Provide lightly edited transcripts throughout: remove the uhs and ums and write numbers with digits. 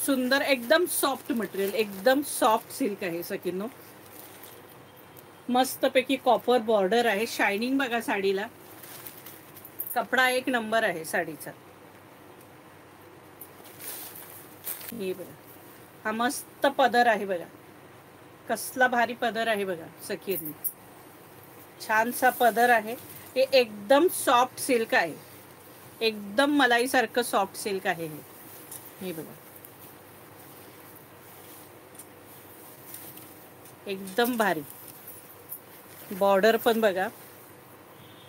सुंदर एकदम soft material, एकदम सॉफ्ट सिल्क आहे सखींनो. मस्तपैकी कॉपर बॉर्डर आहे. शायनिंग बघा साडीला. कपडा एक नंबर आहे साडीचा. हे बघा, हा मस्त पदर आहे बघा. कसला भारी पदर आहे बघा सखींनो. छानसा पदर आहे. हे एकदम सॉफ्ट सिल्क आहे. एकदम मलाई सारखं सॉफ्ट सिल्क आहे हे बघा. एकदम भारी. बॉर्डर पण बघा.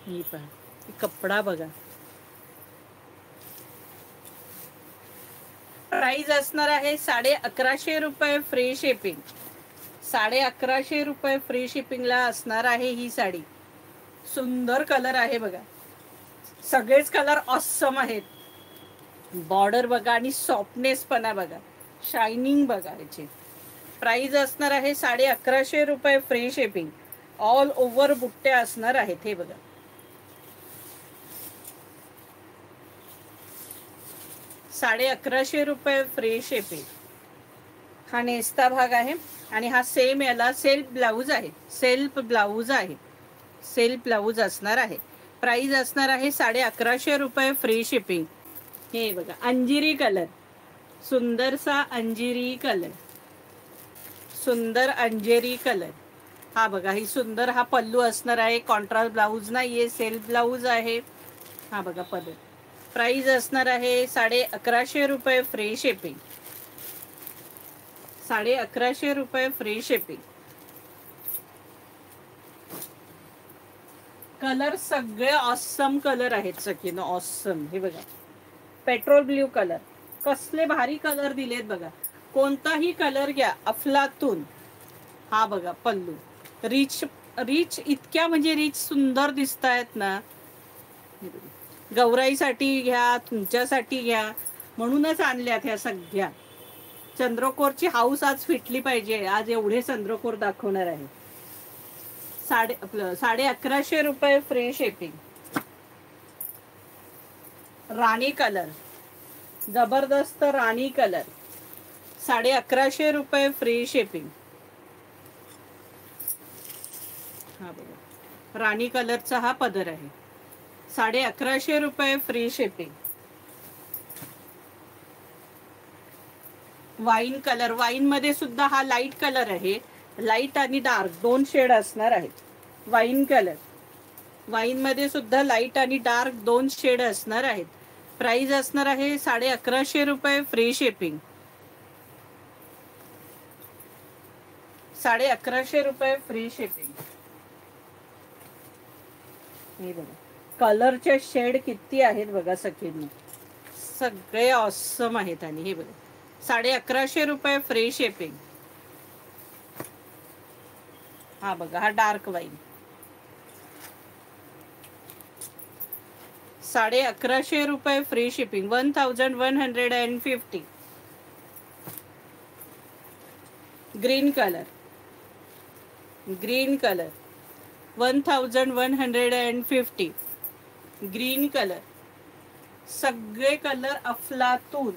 ही पहा, कपडा बघा. प्राइस असणार आहे 1150 रुपये फ्री शिपिंग. 1150 रुपये फ्री शिपिंगला असणार आहे ही साडी. सुंदर कलर आहे बघा. सगळेच कलर ऑसम आहेत. बॉर्डर बघा आणि सॉफ्टनेस पण आहे बघा. शायनिंग बघा याची. प्राइस असणार आहे 1150 रुपये फ्री शिपिंग. ऑल ओव्हर बुट्ट्या असणार आहेत हे बघा. 1150 रुपये फ्री शिपिंग. हा नेस्ता भाग आहे आणि हा सेम याला सेल्फ ब्लाऊज आहे. सेल्फ ब्लाऊज आहे. सेल्फ ब्लाऊज असणार आहे. प्राइस असणार आहे 1150 रुपये फ्री शिपिंग. हे बघा अंजिरी कलर. सुंदरसा अंजिरी कलर. सुंदर अंजेरी कलर. हा बघा ही सुंदर हा पल्लू असणार आहे. कॉन्ट्रास्ट ब्लाऊज नाहीये, सेल्फ ब्लाऊज आहे. हा बघा पदर. प्राइस असणार आहे 1150 रुपये फ्री शिपिंग. 1150 रुपये फ्री शिपिंग. कलर सगळे ऑसम कलर आहेत सखीनो. ऑसम. हे बघा पेट्रोल ब्ल्यू कलर. कसले भारी कलर दिलेत बघा. कोणताही कलर घ्या. अफलातून. हा बघा पल्लू. रिच रिच इतक्या म्हणजे रिच सुंदर दिसत आहेत ना. गौराईसाठी घ्या, तुमच्यासाठी घ्या म्हणूनच आणल्यात ह्या सगळ्या. चंद्रकोरची हाऊस आज फिटली पाहिजे. आज एवढे चंद्रकोर दाखवणार आहे. 1150 रुपये फ्री शिपिंग. राणी कलर. जबरदस्त राणी कलर. 1150 रुपये फ्री शिपिंग. हा बघा राणी कलरचा हा पदर आहे. 1150 रुपये free shipping. Wine colour. Wine मध्ये सुद्धा हा लाईट कलर आहे. लाईट आणि डार्क दोन शेड असणार आहेत. Wine colour. वाईन मध्ये सुद्धा लाईट आणि डार्क दोन शेड असणार आहेत. प्राइस असणार आहे 1150 रुपये फ्री शिपिंग. 1150 रुपये फ्री शिपिंग. हे बघा कलरचे शेड किती आहेत बघा सखींनी. सगळे ऑसम आहेत. आणि हे बघा 1150 रुपये फ्री शिपिंग. हा बघा हा डार्क वाईन. 1150 रुपये free shipping. 1150. Green colour. Green colour 1150. Green colour. सगळे कलर अफलातून.